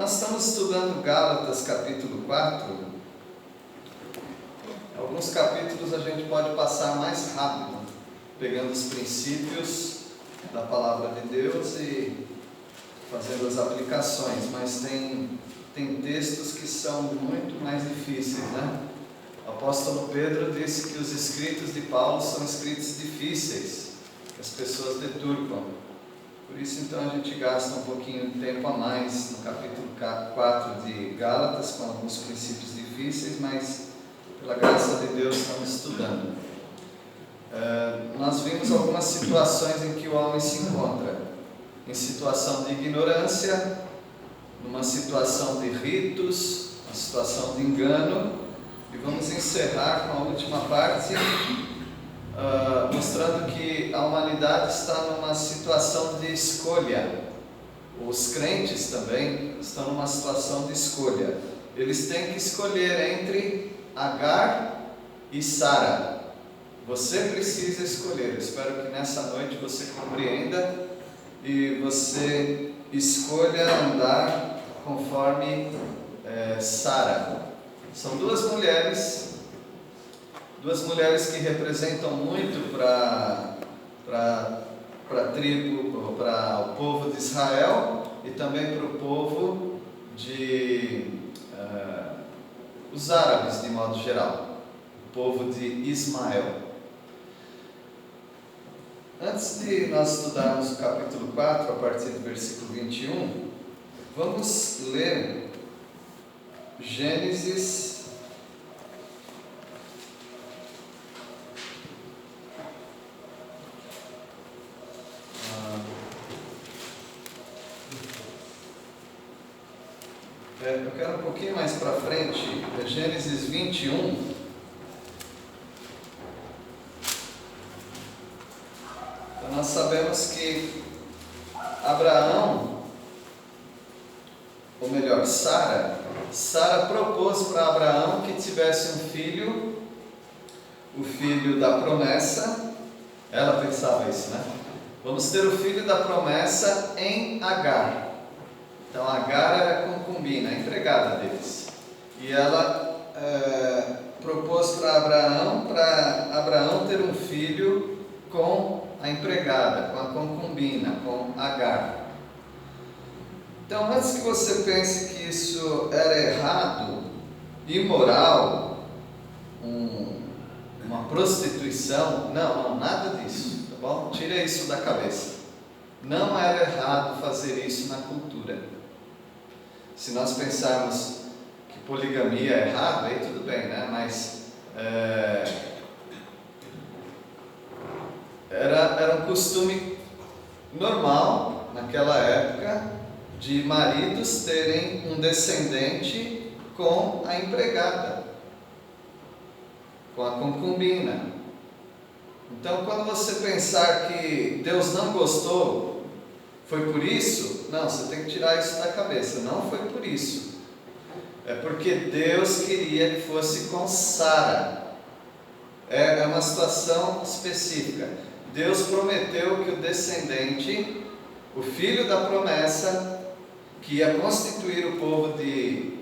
Nós estamos estudando Gálatas capítulo 4. Alguns capítulos a gente pode passar mais rápido, pegando os princípios da palavra de Deus e fazendo as aplicações, mas tem textos que são muito mais difíceis, né? O apóstolo Pedro disse que os escritos de Paulo são escritos difíceis, que as pessoas deturpam. Por isso, então, a gente gasta um pouquinho de tempo a mais no capítulo 4 de Gálatas, com alguns princípios difíceis, mas, pela graça de Deus, estamos estudando. Nós vimos algumas situações em que o homem se encontra. Em situação de ignorância, numa situação de ritos, uma situação de engano, e vamos encerrar com a última parte, mostrando que a humanidade está numa situação de escolha. Os crentes também estão numa situação de escolha. Eles têm que escolher entre Agar e Sara. Você precisa escolher. Eu espero que nessa noite você compreenda e você escolha andar conforme Sara. São duas mulheres que representam muito para a tribo, para o povo de Israel e também para o povo os árabes de modo geral, o povo de Ismael. Antes de nós estudarmos o capítulo 4, a partir do versículo 21, vamos ler Gênesis eu quero um pouquinho mais para frente, Gênesis 21. Então, nós sabemos que Abraão, ou melhor, Sara propôs para Abraão que tivesse um filho, o filho da promessa. Ela pensava isso, né? Vamos ter o filho da promessa em Agar. Então Agar era a concubina, a empregada deles. E ela propôs para Abraão ter um filho com a empregada, com a concubina, com Agar. Então, antes que você pense que isso era errado, imoral, uma prostituição, não, nada disso, tá bom? Tira isso da cabeça. Não era errado fazer isso na cultura. Se nós pensarmos que poligamia é errado, aí tudo bem, né? Mas era um costume normal naquela época de maridos terem um descendente com a empregada, com a concubina. Então, quando você pensar que Deus não gostou, foi por isso? Não, você tem que tirar isso da cabeça. Não foi por isso. É porque Deus queria que fosse com Sara. É uma situação específica. Deus prometeu que o descendente, o filho da promessa, que ia constituir o povo que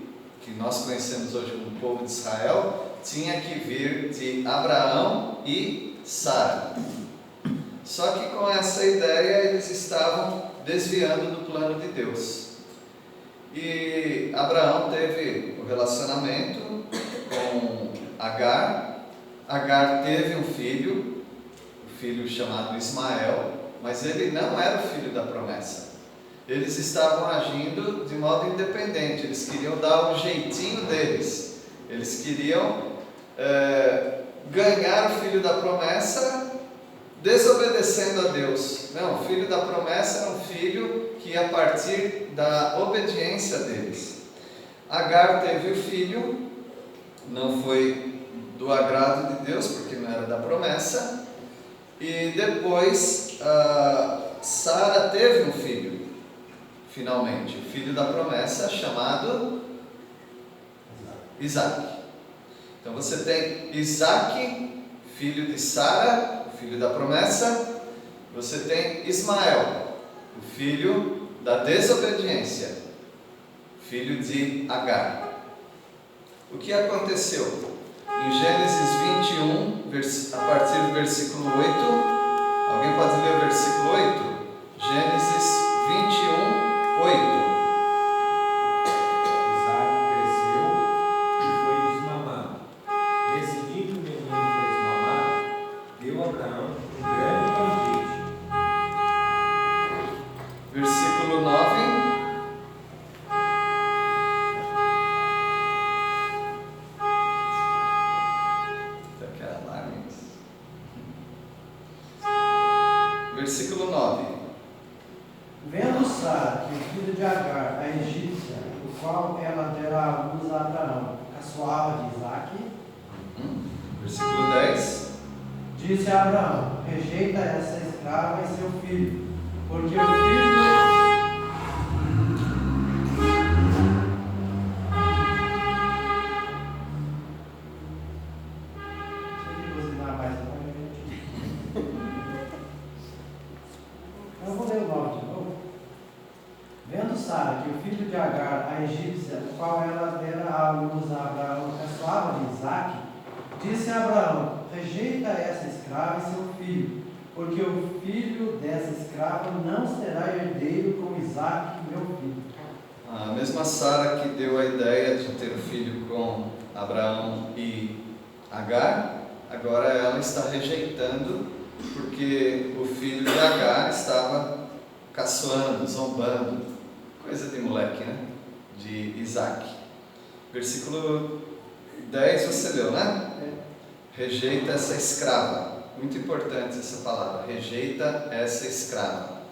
nós conhecemos hoje como o povo de Israel, tinha que vir de Abraão e Sara. Só que com essa ideia eles estavam desviando do plano de Deus. E Abraão teve um relacionamento com Agar. Agar teve um filho chamado Ismael, mas ele não era o filho da promessa. Eles estavam agindo de modo independente, eles queriam dar o jeitinho deles, eles queriam ganhar o filho da promessa desobedecendo a Deus. Não, o filho da promessa era um filho que ia partir da obediência deles. Agar teve o filho, não foi do agrado de Deus, porque não era da promessa, e depois Sara teve um filho, finalmente, o filho da promessa, chamado Isaac. Então você tem Isaac, filho de Sara, o filho da promessa. Você tem Ismael, o filho da desobediência, filho de Agar. O que aconteceu? Em Gênesis 21, a partir do versículo 8, alguém pode ler o versículo 8? Gênesis 21, 8. Versículo 9. Vendo Sara que o filho de Agar, a egípcia, o qual ela dera à luz a Abraão, caçoava de Isaque. Versículo 10. Disse a Abraão: rejeita essa escrava e seu filho, porque o filho... Eu vou ler o 9 de novo. Vendo Sara que o filho de Agar, a egípcia, o qual ela dera à luz a Abraão, caçoava de Isaque, disse a Abraão: rejeita essa escrava e seu filho, porque o filho dessa escrava não será herdeiro com Isaque, meu filho. A mesma Sara que deu a ideia de ter o filho com Abraão e Agar, agora ela está rejeitando, porque o filho de Agar estava caçoando, zombando, coisa de moleque, né? De Isaac. Versículo 10 você leu, né? Rejeita essa escrava. Muito importante essa palavra, rejeita essa escrava.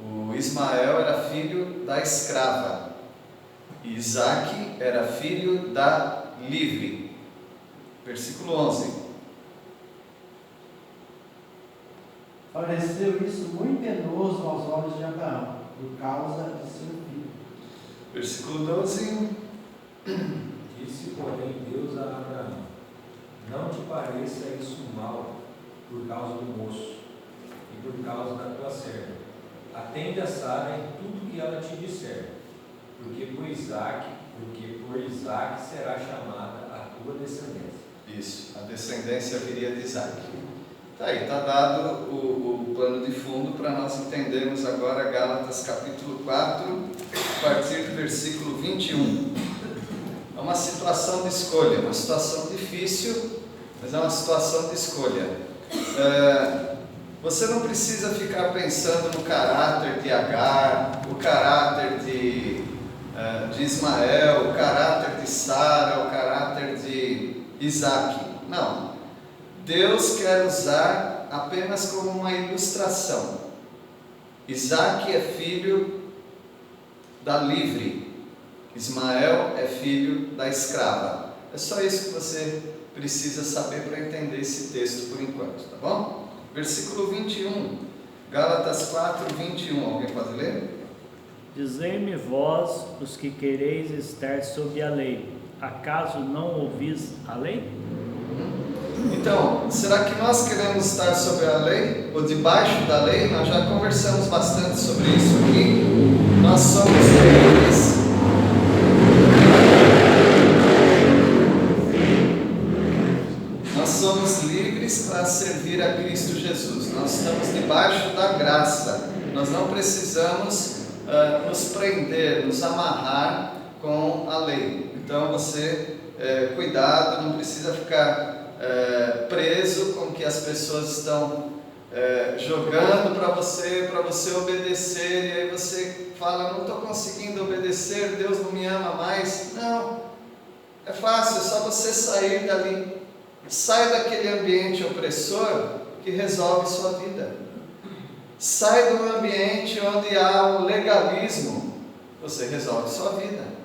O Ismael era filho da escrava, e Isaac era filho da livre. Versículo 11. Pareceu isso muito penoso aos olhos de Abraão, por causa de seu filho. Versículo 12. Disse, porém, Deus a Abraão: não te pareça isso mal por causa do moço e por causa da tua serva. Atende a Sara em tudo que ela te disser, porque por Isaque será chamada a tua descendência. Isso, a descendência viria de Isaac. Tá aí, está dado o plano de fundo para nós entendermos agora Gálatas capítulo 4, a partir do versículo 21. É uma situação de escolha, uma situação difícil, mas é uma situação de escolha. Você não precisa ficar pensando no caráter de Agar, o caráter de Ismael, o caráter de Sara, o caráter de Isaac. Não. Deus quer usar apenas como uma ilustração. Isaac é filho da livre, Ismael é filho da escrava. É só isso que você precisa saber para entender esse texto por enquanto, tá bom? Versículo 21, Gálatas 4, 21, alguém pode ler? Dizei-me vós, os que quereis estar sob a lei, acaso não ouvis a lei? Então, será que nós queremos estar sobre a lei ou debaixo da lei? Nós já conversamos bastante sobre isso aqui. Nós somos livres. Nós somos livres para servir a Cristo Jesus. Nós estamos debaixo da graça. Nós não precisamos nos prender, nos amarrar com a lei. Então você, cuidado, não precisa ficar preso com o que as pessoas estão jogando para você obedecer, e aí você fala: não estou conseguindo obedecer, Deus não me ama mais. Não, é fácil, é só você sair dali, sai daquele ambiente opressor que resolve sua vida, sai do ambiente onde há o legalismo, você resolve sua vida.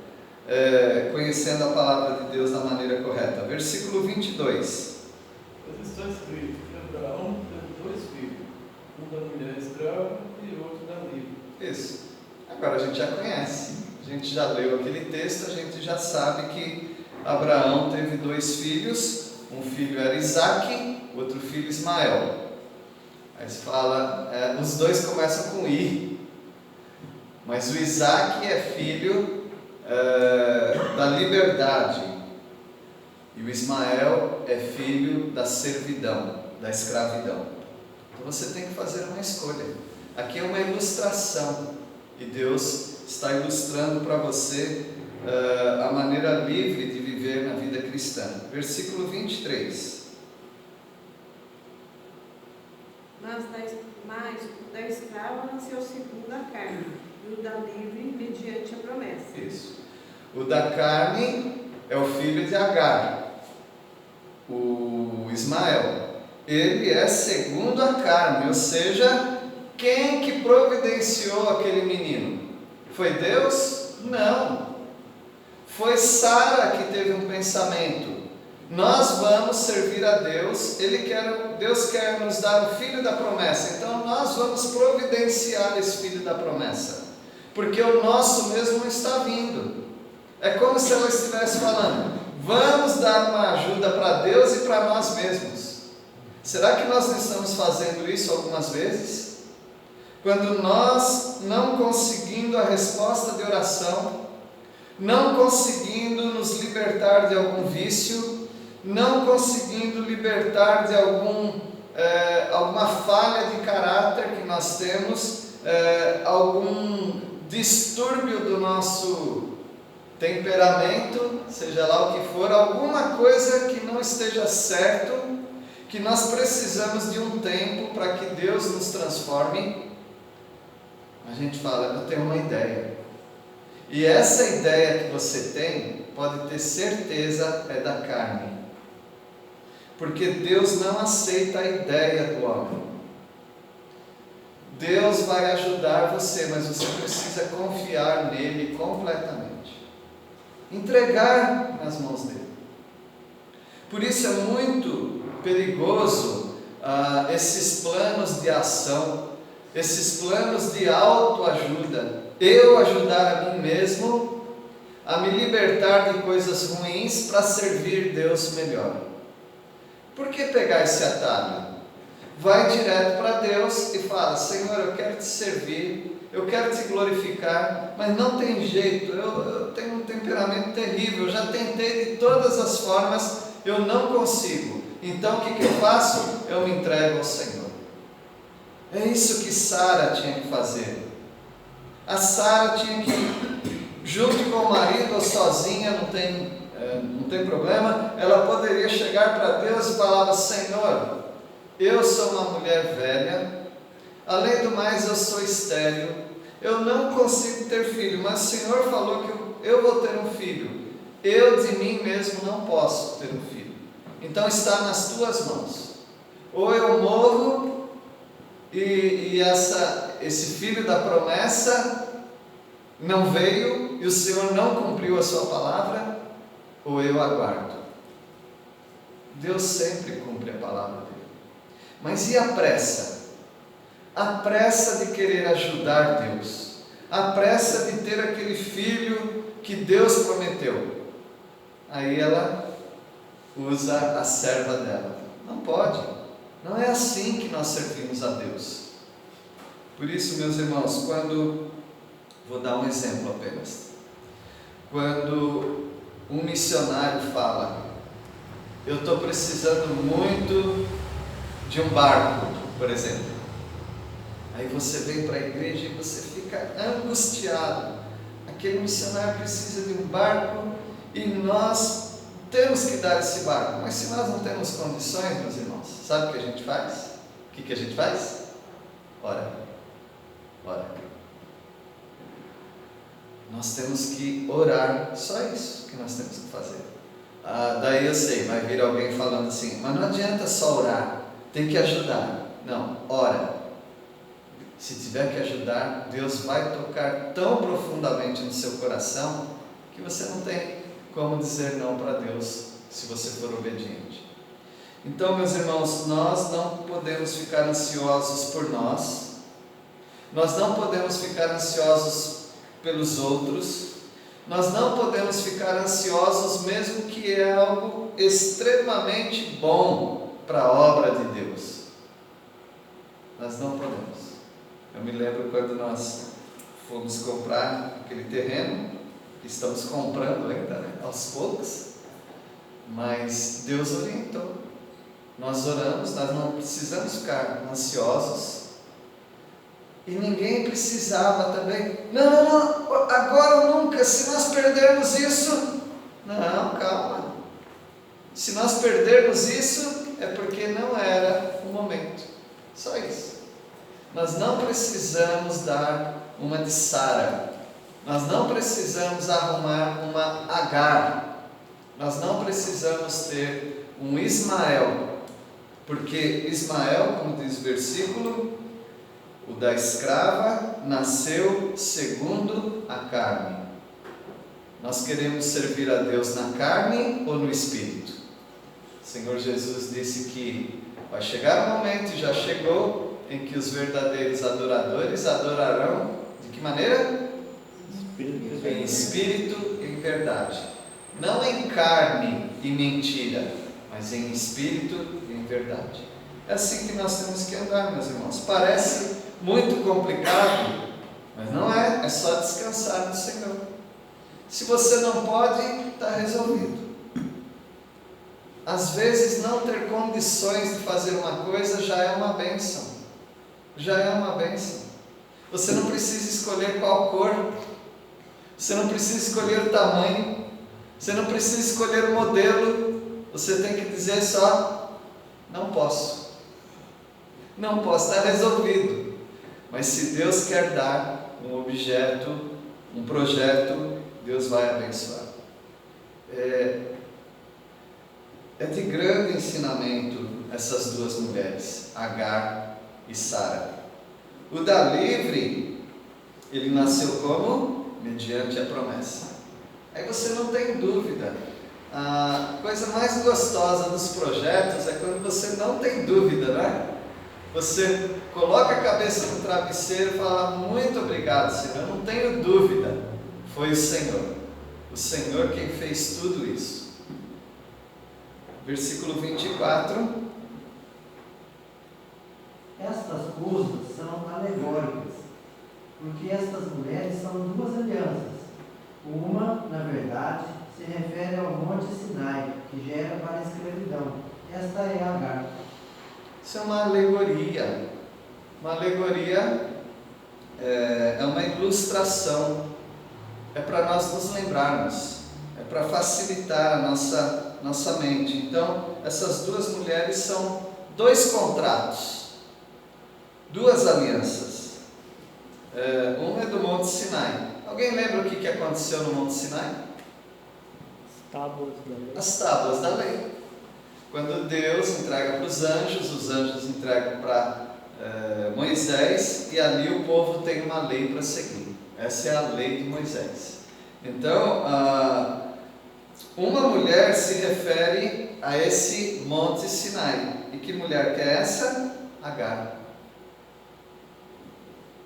Conhecendo a palavra de Deus da maneira correta. Versículo 22. Mas está escrito que Abraão teve 2 filhos, um da mulher escrava e outro da livre. Isso. Agora a gente já conhece, a gente já leu aquele texto, a gente já sabe que Abraão teve 2 filhos, um filho era Isaque, outro filho Ismael. Aí se fala, os dois começam com I, mas o Isaque é filho da liberdade. E o Ismael é filho da servidão, da escravidão. Então você tem que fazer uma escolha. Aqui é uma ilustração. E Deus está ilustrando para você a maneira livre de viver na vida cristã. Versículo 23. Mas o da escrava nasceu segundo a carne, e o da livre mediante a promessa. Isso. O da carne é o filho de Agar, o Ismael. Ele é segundo a carne, ou seja, quem que providenciou aquele menino? Foi Deus? Não. Foi Sara que teve um pensamento. Nós vamos servir a Deus, Deus quer nos dar o filho da promessa, então nós vamos providenciar esse filho da promessa, porque o nosso mesmo não está vindo. É como se ela estivesse falando, vamos dar uma ajuda para Deus e para nós mesmos. Será que nós não estamos fazendo isso algumas vezes? Quando nós, não conseguindo a resposta de oração, não conseguindo nos libertar de algum vício, não conseguindo libertar de alguma falha de caráter que nós temos, algum distúrbio do nosso temperamento, seja lá o que for, alguma coisa que não esteja certo, que nós precisamos de um tempo para que Deus nos transforme, a gente fala, eu tenho uma ideia. E essa ideia que você tem, pode ter certeza, é da carne. Porque Deus não aceita a ideia do homem. Deus vai ajudar você, mas você precisa confiar nele completamente. Entregar nas mãos dele. Por isso é muito perigoso esses planos de ação, esses planos de autoajuda. Eu ajudar a mim mesmo a me libertar de coisas ruins para servir Deus melhor. Por que pegar esse atalho? Vai direto para Deus e fala, Senhor, eu quero te servir, eu quero te glorificar, mas não tem jeito, eu tenho um temperamento terrível, eu já tentei de todas as formas, eu não consigo. Então o que eu faço? Eu me entrego ao Senhor. É isso que Sara tinha que fazer. A Sara tinha que, junto com o marido ou sozinha, não tem problema, ela poderia chegar para Deus e falar, Senhor, eu sou uma mulher velha, além do mais eu sou estéril, eu não consigo ter filho, mas o Senhor falou que eu vou ter um filho, eu de mim mesmo não posso ter um filho, então está nas tuas mãos, ou eu morro e esse filho da promessa não veio e o Senhor não cumpriu a sua palavra, ou eu aguardo. Deus sempre cumpre a palavra dele. Mas e a pressa? A pressa de querer ajudar Deus, a pressa de ter aquele filho que Deus prometeu. Aí ela usa a serva dela. Não pode, não é assim que nós servimos a Deus. Por isso, meus irmãos, vou dar um exemplo apenas, quando um missionário fala, eu estou precisando muito de um barco, por exemplo. Aí você vem para a igreja e você fica angustiado. Aquele missionário precisa de um barco e nós temos que dar esse barco. Mas se nós não temos condições, meus irmãos, sabe o que a gente faz? O que a gente faz? Ora. Nós temos que orar, só isso que nós temos que fazer. Daí eu sei, vai vir alguém falando assim, mas não adianta só orar, tem que ajudar. Não, ora. Se tiver que ajudar, Deus vai tocar tão profundamente no seu coração, que você não tem como dizer não para Deus, se você for obediente. Então, meus irmãos, nós não podemos ficar ansiosos por nós não podemos ficar ansiosos pelos outros, nós não podemos ficar ansiosos mesmo que é algo extremamente bom para a obra de Deus. Nós não podemos. Eu me lembro quando nós fomos comprar aquele terreno, estamos comprando ainda, né? Aos poucos, mas Deus orientou. Nós oramos, nós não precisamos ficar ansiosos, e ninguém precisava também, não, agora ou nunca, se nós perdermos isso, não, calma, se nós perdermos isso, é porque não era o momento, só isso. Nós não precisamos dar uma de Sara, nós não precisamos arrumar uma Agar, nós não precisamos ter um Ismael, porque Ismael, como diz o versículo, o da escrava nasceu segundo a carne. Nós queremos servir a Deus na carne ou no Espírito? O Senhor Jesus disse que vai chegar um momento, e já chegou, em que os verdadeiros adoradores adorarão de que maneira? Em espírito e em verdade. Não em carne e mentira, mas em espírito e em verdade. É assim que nós temos que andar, meus irmãos. Parece muito complicado, mas não é. É só descansar no Senhor. Se você não pode, está resolvido. Às vezes não ter condições de fazer uma coisa já é uma bênção. Já é uma bênção. Você não precisa escolher qual cor, você não precisa escolher o tamanho, você não precisa escolher o modelo, você tem que dizer só, não posso. Não posso, está resolvido. Mas se Deus quer dar um objeto, um projeto, Deus vai abençoar. É de grande ensinamento essas duas mulheres, Agar e Sara. O da livre, ele nasceu como? Mediante a promessa. Aí você não tem dúvida. A coisa mais gostosa dos projetos é quando você não tem dúvida, né? Você coloca a cabeça no travesseiro e fala, muito obrigado, Senhor, eu não tenho dúvida, foi o Senhor quem fez tudo isso. Versículo 24. Estas coisas são alegóricas, porque estas mulheres são duas alianças. Uma, na verdade, se refere ao Monte Sinai, que gera para a escravidão. Esta é Agar. Isso é uma alegoria. Uma alegoria é uma ilustração. É para nós nos lembrarmos. É para facilitar a nossa mente. Então, essas duas mulheres são dois contratos. Duas alianças. Uma é do Monte Sinai. Alguém lembra o que aconteceu no Monte Sinai? As tábuas da lei. Quando Deus entrega para os anjos entregam para Moisés, e ali o povo tem uma lei para seguir. Essa é a lei de Moisés. Então, uma mulher se refere a esse Monte Sinai. E que mulher que é essa? Agar.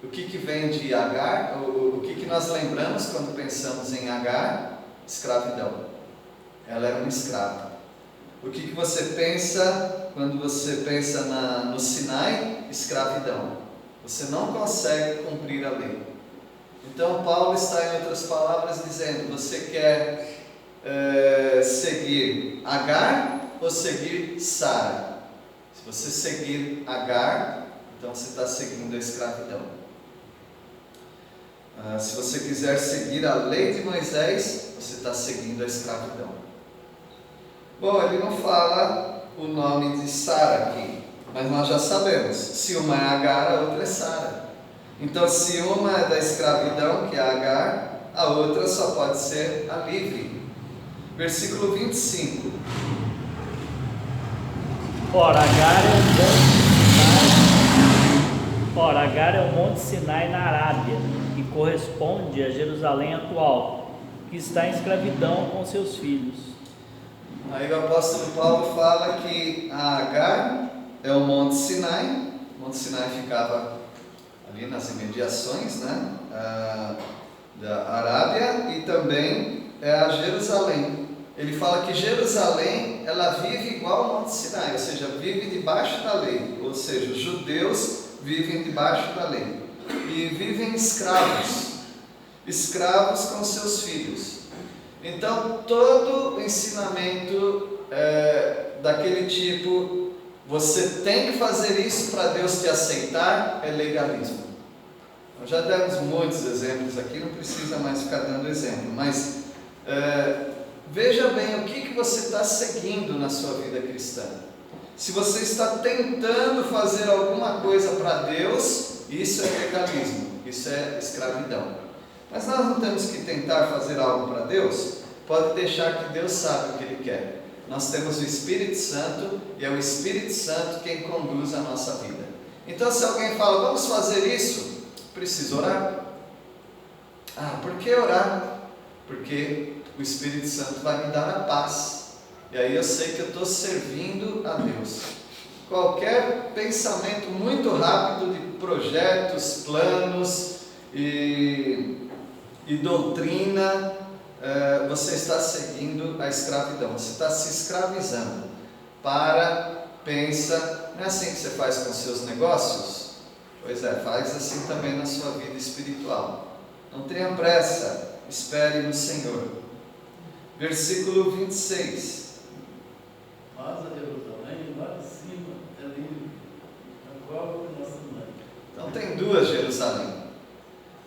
O que vem de Agar? O que nós lembramos quando pensamos em Agar? Escravidão. Ela era uma escrava. O que você pensa quando você pensa no Sinai? Escravidão. Você não consegue cumprir a lei. Então Paulo está, em outras palavras, dizendo, você quer seguir Agar ou seguir Sara? Se você seguir Agar, então você está seguindo a escravidão. Se você quiser seguir a lei de Moisés, você está seguindo a escravidão. Bom, ele não fala o nome de Sara aqui, mas nós já sabemos, se uma é Agar, a outra é Sara. Então, se uma é da escravidão, que é Agar, a outra só pode ser a livre. Versículo 25. Ora, Agar é o Monte Sinai na Arábia, que corresponde a Jerusalém atual, que está em escravidão com seus filhos. Aí o apóstolo Paulo fala que a Agar é o Monte Sinai. O Monte Sinai ficava ali nas imediações, né, da Arábia, e também é a Jerusalém. Ele fala que Jerusalém, ela vive igual ao Monte Sinai, ou seja, vive debaixo da lei, ou seja, os judeus vivem debaixo da lei e vivem escravos. escravos com seus filhos. Então, todo ensinamento daquele tipo, você tem que fazer isso para Deus te aceitar, é legalismo. Nós já demos muitos exemplos aqui, não precisa mais ficar dando exemplo, mas veja bem o que você está seguindo na sua vida cristã. Se você está tentando fazer alguma coisa para Deus, isso é legalismo, isso é escravidão. Mas nós não temos que tentar fazer algo para Deus, pode deixar que Deus sabe o que Ele quer. Nós temos o Espírito Santo e é o Espírito Santo quem conduz a nossa vida. Então, se alguém fala, vamos fazer isso, precisa orar. Por que orar? Porque o Espírito Santo vai me dar a paz. E aí eu sei que eu estou servindo a Deus. Qualquer pensamento muito rápido de projetos, planos e doutrina, você está seguindo a escravidão, você está se escravizando. Pensa, não é assim que você faz com os seus negócios? Pois é, faz assim também na sua vida espiritual. Não tenha pressa, espere no Senhor. Versículo 26. Mas a Jerusalém lá de cima é livre, a qual é nossa mãe. Então tem duas Jerusalém.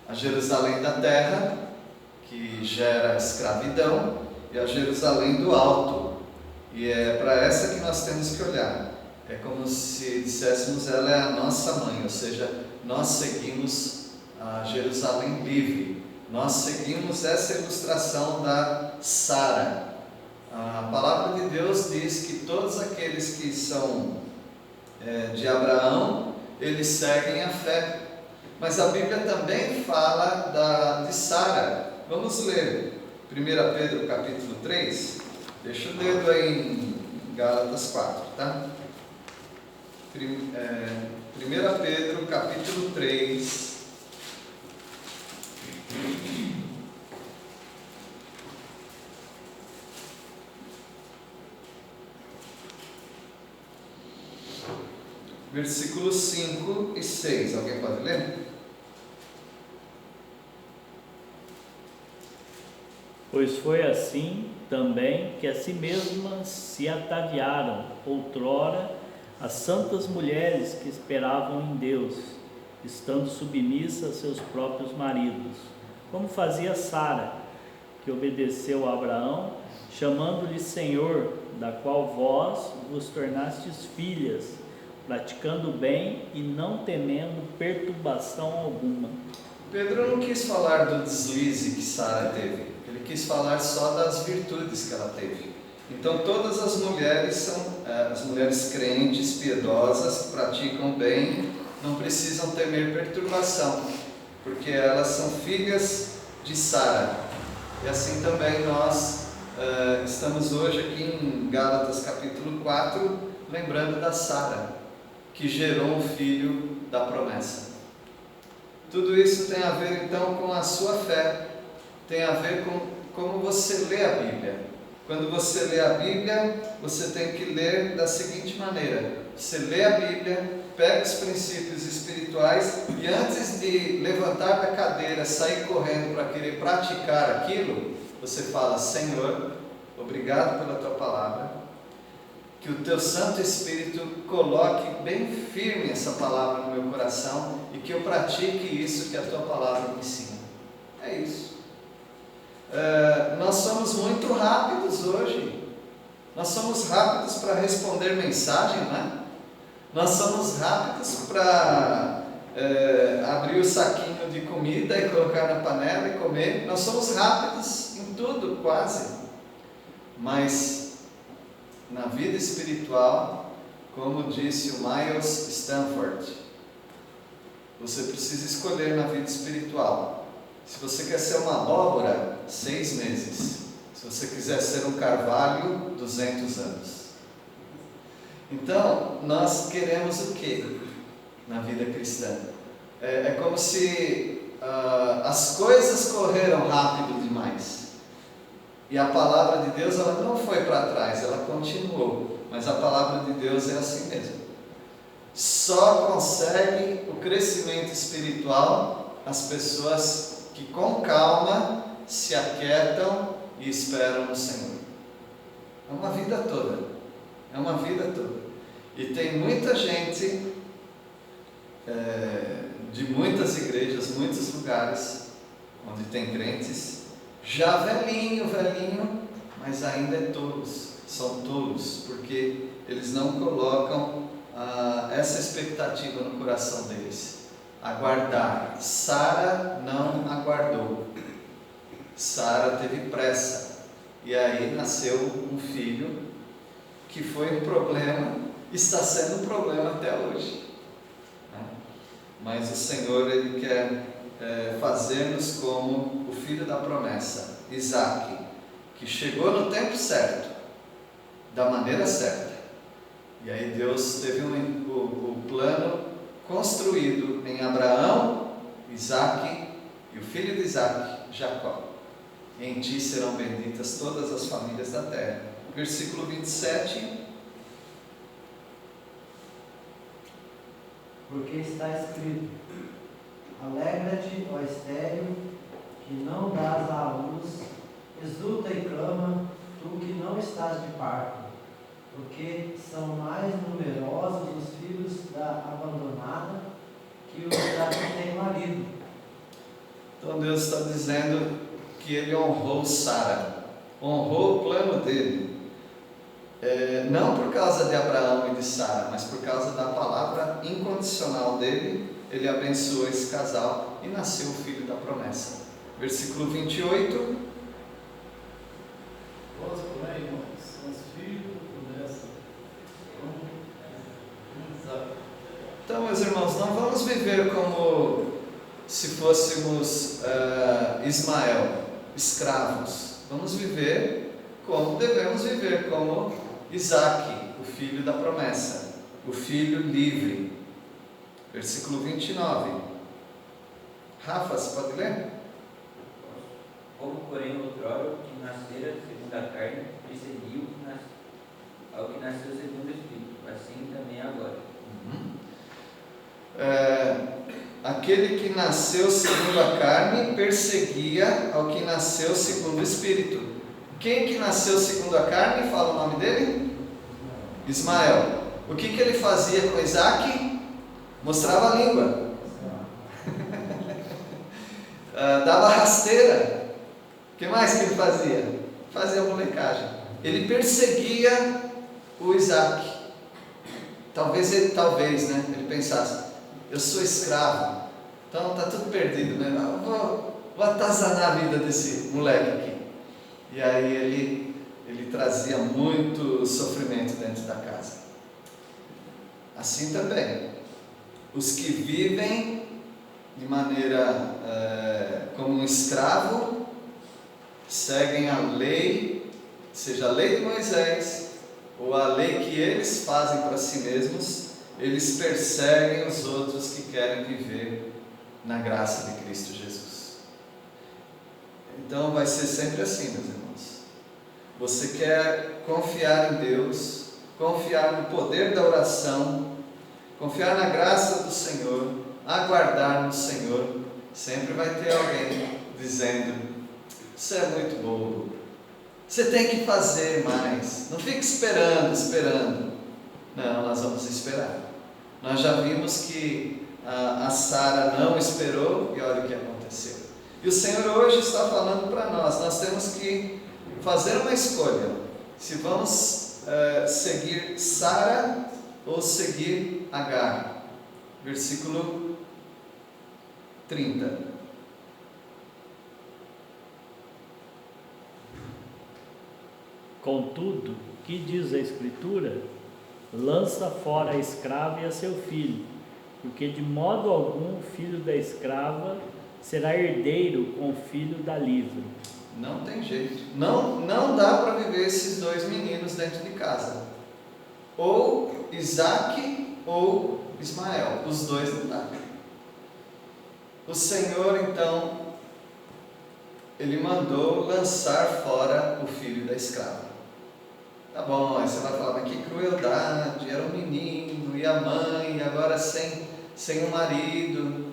A Jerusalém da terra, que gera escravidão, e a Jerusalém do alto. E é para essa que nós temos que olhar. É como se disséssemos, ela é a nossa mãe, ou seja, nós seguimos a Jerusalém livre. Nós seguimos essa ilustração da Sara. A palavra de Deus diz que todos aqueles que são de Abraão, eles seguem a fé. Mas a Bíblia também fala de Sara. Vamos ler 1 Pedro capítulo 3. Deixa o dedo aí em Gálatas 4, tá? 1 Pedro capítulo 3. Versículos 5 e 6. Alguém pode ler? Pois foi assim também que a si mesmas se ataviaram outrora as santas mulheres que esperavam em Deus, estando submissas a seus próprios maridos, como fazia Sara, que obedeceu a Abraão, chamando-lhe Senhor, da qual vós vos tornastes filhas, praticando o bem e não temendo perturbação alguma. Pedro não quis falar do deslize que Sara teve, ele quis falar só das virtudes que ela teve. Então todas as mulheres são as mulheres crentes, piedosas, que praticam o bem, não precisam temer perturbação, porque elas são filhas de Sara. E assim também nós estamos hoje aqui em Gálatas capítulo 4, lembrando da Sara, que gerou um filho da promessa. Tudo isso tem a ver então com a sua fé, tem a ver com como você lê a Bíblia. Quando você lê a Bíblia, você tem que ler da seguinte maneira: você lê a Bíblia, pega os princípios espirituais e antes de levantar da cadeira, sair correndo para querer praticar aquilo, você fala: Senhor, obrigado pela tua palavra, que o teu Santo Espírito coloque bem firme essa palavra no meu coração e que eu pratique isso que a tua palavra me ensina. É isso. Nós somos muito rápidos hoje. Nós somos rápidos para responder mensagem, né? Nós somos rápidos para abrir o saquinho de comida e colocar na panela e comer. Nós somos rápidos em tudo, quase. Mas na vida espiritual, como disse o Miles Stanford, você precisa escolher na vida espiritual. Se você quer ser uma abóbora, 6 meses. Se você quiser ser um carvalho, 200 anos. Então, nós queremos o quê na vida cristã? É como se as coisas correram rápido demais. E a palavra de Deus, ela não foi para trás, ela continuou. Mas a palavra de Deus é assim mesmo. Só consegue o crescimento espiritual as pessoas que com calma se aquietam e esperam no Senhor. É uma vida toda. É uma vida toda. E tem muita gente de muitas igrejas, muitos lugares, onde tem crentes, já velhinho, mas ainda é tolos. São tolos, porque eles não colocam essa expectativa no coração deles. Aguardar. Sara não aguardou. Sara teve pressa. E aí nasceu um filho que foi um problema, está sendo um problema até hoje. Mas o Senhor, Ele quer fazer-nos como o filho da promessa, Isaque, que chegou no tempo certo, da maneira certa. E aí Deus teve o plano construído em Abraão, Isaque e o filho de Isaque, Jacó. Em ti serão benditas todas as famílias da terra. Versículo 27. Porque está escrito: alegra-te, ó estéril, que não dás à luz, exulta e clama, tu que não estás de parto, porque são mais numerosos os filhos da abandonada que os da que tem marido. Então Deus está dizendo que Ele honrou Sara, honrou o plano dele. Não por causa de Abraão e de Sara, mas por causa da palavra incondicional dele. Ele abençoou esse casal e nasceu o filho da promessa. Versículo 28. Vós, porém, irmãos, são os filhos da promessa. Então, meus irmãos, não vamos viver como se fôssemos Ismael, escravos. Vamos viver como devemos viver, como Isaque, o filho da promessa, o filho livre. Versículo 29. Rafa, você pode ler? Como, porém, outrora, o que nascera segundo a carne, perseguiu ao que nasceu segundo o Espírito, assim também agora. Aquele que nasceu segundo a carne perseguia ao que nasceu segundo o Espírito. Quem que nasceu segundo a carne? Fala o nome dele? Ismael. O que ele fazia com Isaque? Mostrava a língua. Dava rasteira. O que mais que ele fazia? Fazia molecagem. Ele perseguia o Isaque. Talvez, ele pensasse: eu sou escravo, então está tudo perdido, né? Vou atazanar a vida desse moleque aqui. E aí ele trazia muito sofrimento dentro da casa. Assim também, os que vivem de maneira como um escravo, seguem a lei, seja a lei de Moisés, ou a lei que eles fazem para si mesmos, eles perseguem os outros que querem viver na graça de Cristo Jesus. Então vai ser sempre assim, meus irmãos. Você quer confiar em Deus, confiar no poder da oração, confiar na graça do Senhor, aguardar no Senhor, sempre vai ter alguém dizendo: você é muito bobo, você tem que fazer mais, não fique esperando. Não, nós vamos esperar. Nós já vimos que a Sara não esperou e olha o que aconteceu. E o Senhor hoje está falando para nós temos que fazer uma escolha, se vamos seguir Sara ou seguir Agar. Versículo 30. Contudo, que diz a Escritura? Lança fora a escrava e a seu filho, porque de modo algum o filho da escrava será herdeiro com o filho da livre. Não tem jeito. Não dá para viver esses dois meninos dentro de casa. Ou Isaque ou Ismael. Os dois não dá. O Senhor, então, Ele mandou lançar fora o filho da escrava. Tá bom, aí você vai falar: mas que crueldade, era um menino, e a mãe, agora sem um marido.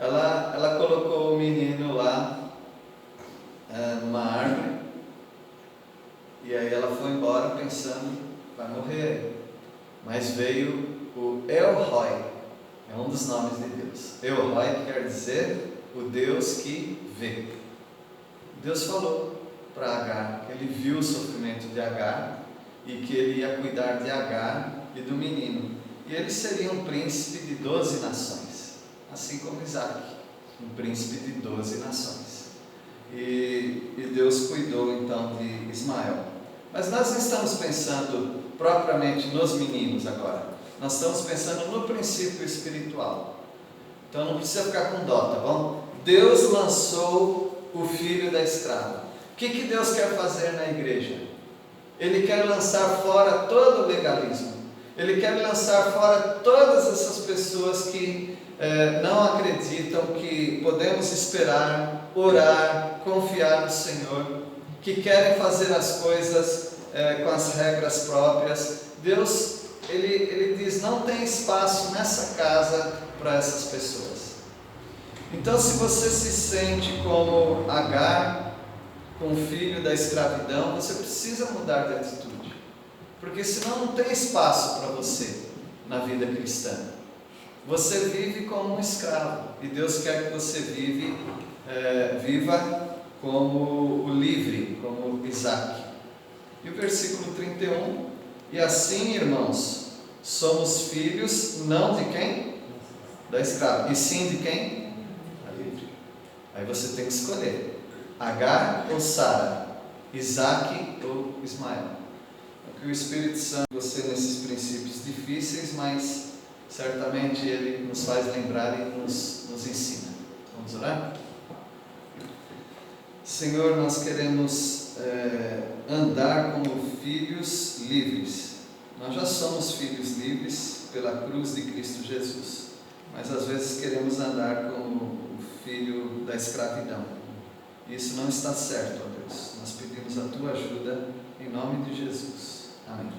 ela colocou o menino lá numa árvore, e aí ela foi embora pensando, vai morrer. Mas veio o El Roi, é um dos nomes de Deus. El Roi quer dizer o Deus que vê. Deus falou para Agar que ele viu o sofrimento de Agar e que ele ia cuidar de Agar e do menino. E ele seria um príncipe de 12 nações, assim como Isaac, um príncipe de 12 nações. E Deus cuidou então de Ismael. Mas nós não estamos pensando propriamente nos meninos agora. Nós estamos pensando no princípio espiritual. Então não precisa ficar com dó, tá bom? Deus lançou o filho da escrava. O que Deus quer fazer na igreja? Ele quer lançar fora todo o legalismo. Ele quer lançar fora todas essas pessoas que não acreditam que podemos esperar, orar, confiar no Senhor, que querem fazer as coisas com as regras próprias. Deus, ele diz, não tem espaço nessa casa para essas pessoas. Então, se você se sente como Agar, com o filho da escravidão, você precisa mudar de atitude, porque senão não tem espaço para você na vida cristã. Você vive como um escravo, e Deus quer que você viva como o livre, como Isaac. E o versículo 31, e assim, irmãos, somos filhos não de quem? Da escrava, e sim de quem? Da livre. Aí você tem que escolher, Agar ou Sara, Isaac ou Ismael. Que o Espírito Santo você nesses princípios difíceis, mas certamente Ele nos faz lembrar e nos ensina. Vamos orar? Senhor, nós queremos andar como filhos livres. Nós já somos filhos livres pela cruz de Cristo Jesus, mas às vezes queremos andar como o filho da escravidão. Isso não está certo, ó Deus. Nós pedimos a Tua ajuda em nome de Jesus. Amém.